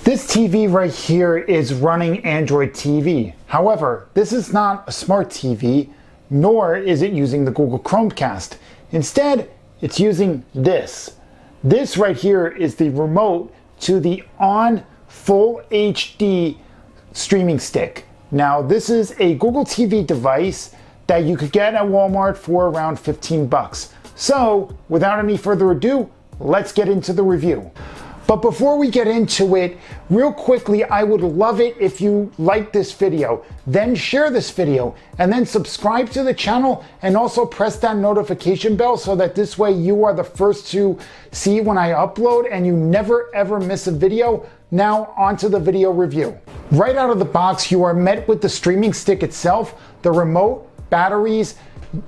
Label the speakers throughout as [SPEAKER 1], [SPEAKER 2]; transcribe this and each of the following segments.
[SPEAKER 1] This TV right here is running Android TV. However, this is not a smart TV, nor is it using the Google Chromecast. Instead, it's using this. This right here is the remote to the ONN Full HD Streaming stick. Now, this is a Google TV device that you could get at Walmart for around 15 bucks. So, without any further ado, let's get into the review. But before we get into it, real quickly, I would love it if you like this video, then share this video, and then subscribe to the channel, and also press that notification bell so that this way you are the first to see when I upload and you never ever miss a video. Now onto the video review. Right out of the box, you are met with the streaming stick itself, the remote, batteries,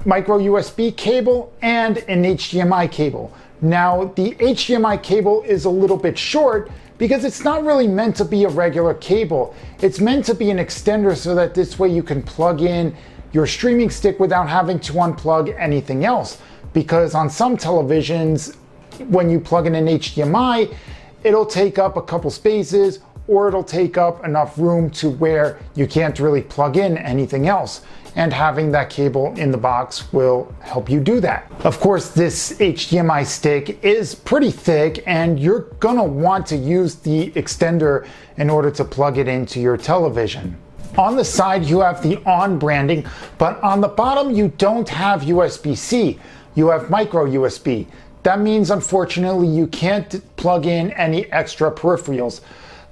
[SPEAKER 1] micro USB cable, and an HDMI cable. Now, the HDMI cable is a little bit short because it's not really meant to be a regular cable. It's meant to be an extender so that this way you can plug in your streaming stick without having to unplug anything else. Because on some televisions, when you plug in an HDMI, it'll take up a couple spaces, or it'll take up enough room to where you can't really plug in anything else. And having that cable in the box will help you do that. Of course, this HDMI stick is pretty thick and you're gonna want to use the extender in order to plug it into your television. On the side, you have the ONN branding, but on the bottom, you don't have USB-C. You have micro USB. That means, unfortunately, you can't plug in any extra peripherals.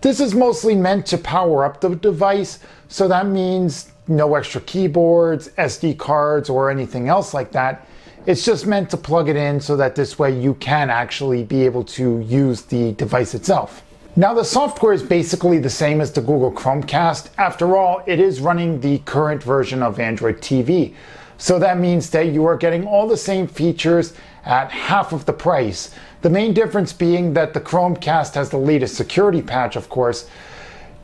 [SPEAKER 1] This is mostly meant to power up the device, so that means no extra keyboards, SD cards, or anything else like that. It's just meant to plug it in so that this way you can actually be able to use the device itself. Now, the software is basically the same as the Google Chromecast. After all, it is running the current version of Android TV. So that means that you are getting all the same features at half of the price. The main difference being that the Chromecast has the latest security patch, of course.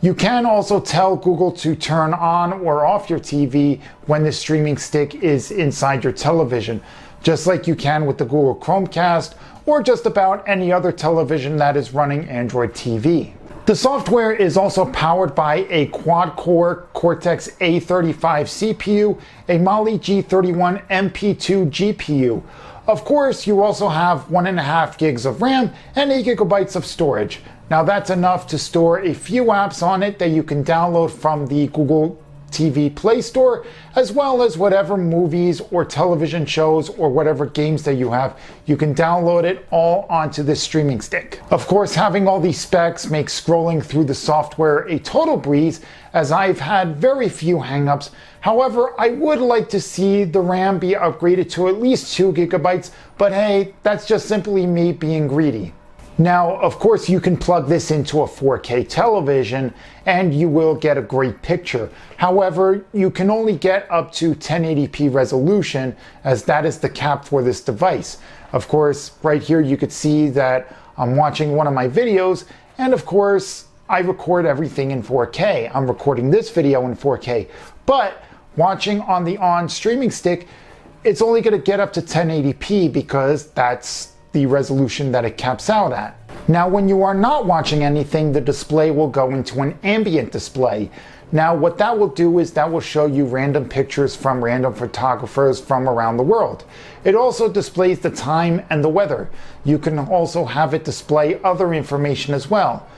[SPEAKER 1] You can also tell Google to turn on or off your TV when the streaming stick is inside your television, just like you can with the Google Chromecast or just about any other television that is running Android TV. The software is also powered by a quad-core Cortex A35 CPU, a Mali G31 MP2 GPU. Of course, you also have 1.5 gigs of RAM and 8 gigabytes of storage. Now, that's enough to store a few apps on it that you can download from the Google TV Play Store, as well as whatever movies or television shows or whatever games that you have. You can download it all onto this streaming stick. Of course, having all these specs makes scrolling through the software a total breeze, as I've had very few hangups. However, I would like to see the RAM be upgraded to at least 2 gigabytes, but hey, that's just simply me being greedy. Now, of course, you can plug this into a 4K television and you will get a great picture. However, you can only get up to 1080p resolution, as that is the cap for this device. Of course, right here you could see that I'm watching one of my videos, and of course, I record everything in 4K. I'm recording this video in 4K, but watching on the ONN streaming stick, it's only going to get up to 1080p because that's the resolution that it caps out at. Now, when you are not watching anything, the display will go into an ambient display. Now, what that will do is that will show you random pictures from random photographers from around the world. It also displays the time and the weather. You can also have it display other information as well.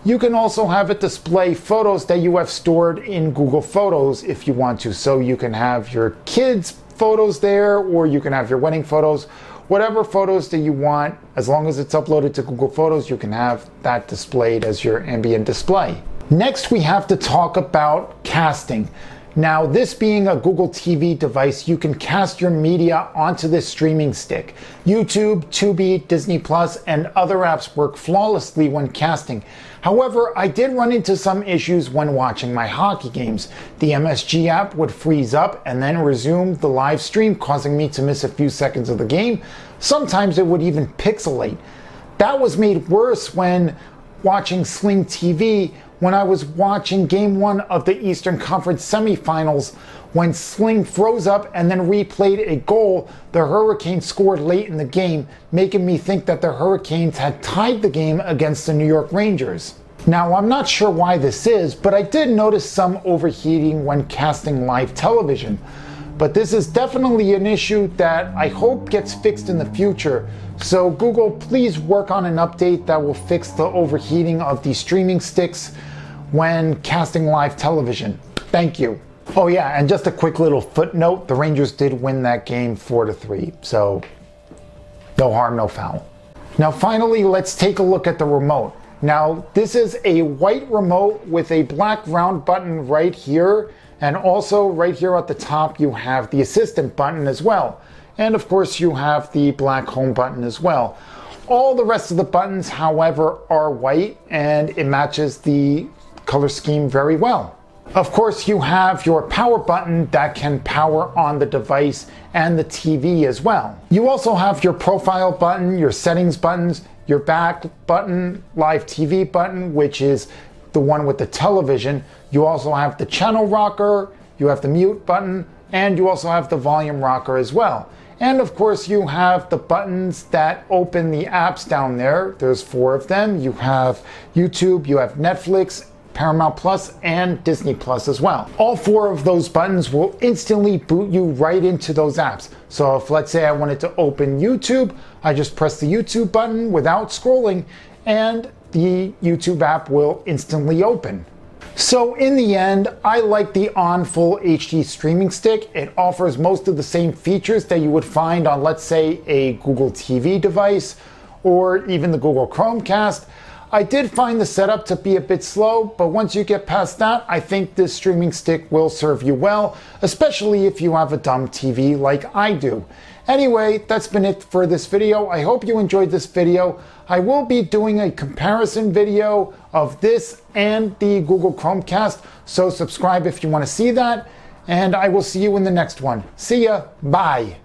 [SPEAKER 1] You can also have it display photos that you have stored in Google Photos if you want to. So you can have your kids' photos there, or you can have your wedding photos. Whatever photos that you want, as long as it's uploaded to Google Photos, you can have that displayed as your ambient display. Next, we have to talk about casting. Now, this being a Google TV device, you can cast your media onto this streaming stick. YouTube, Tubi, Disney Plus, and other apps work flawlessly when casting. However, I did run into some issues when watching my hockey games. The MSG app would freeze up and then resume the live stream, causing me to miss a few seconds of the game. Sometimes it would even pixelate. That was made worse when watching Sling TV, when I was watching Game 1 of the Eastern Conference semifinals, when Sling froze up and then replayed a goal the Hurricanes scored late in the game, making me think that the Hurricanes had tied the game against the New York Rangers. Now, I'm not sure why this is, but I did notice some overheating when casting live television. But this is definitely an issue that I hope gets fixed in the future. So Google, please work on an update that will fix the overheating of these streaming sticks when casting live television. Thank you. Oh yeah, and just a quick little footnote, the Rangers did win that game 4-3, so no harm, no foul. Now finally, let's take a look at the remote. Now this is a white remote with a black round button right here, and also right here at the top you have the assistant button as well. And of course you have the black home button as well. All the rest of the buttons, however, are white, and it matches the color scheme very well. Of course, you have your power button that can power on the device and the TV as well. You also have your profile button, your settings buttons, your back button, live TV button, which is the one with the television. You also have the channel rocker, you have the mute button, and you also have the volume rocker as well. And of course, you have the buttons that open the apps down there. There's 4 of them. You have YouTube, you have Netflix, Paramount Plus, and Disney Plus as well. All 4 of those buttons will instantly boot you right into those apps. So if, let's say, I wanted to open YouTube, I just press the YouTube button without scrolling, and the YouTube app will instantly open. So in the end, I like the ONN Full HD Streaming Stick. It offers most of the same features that you would find on, let's say, a Google TV device or even the Google Chromecast. I did find the setup to be a bit slow, but once you get past that, I think this streaming stick will serve you well, especially if you have a dumb TV like I do. Anyway, that's been it for this video. I hope you enjoyed this video. I will be doing a comparison video of this and the Google Chromecast, so subscribe if you want to see that, and I will see you in the next one. See ya, bye.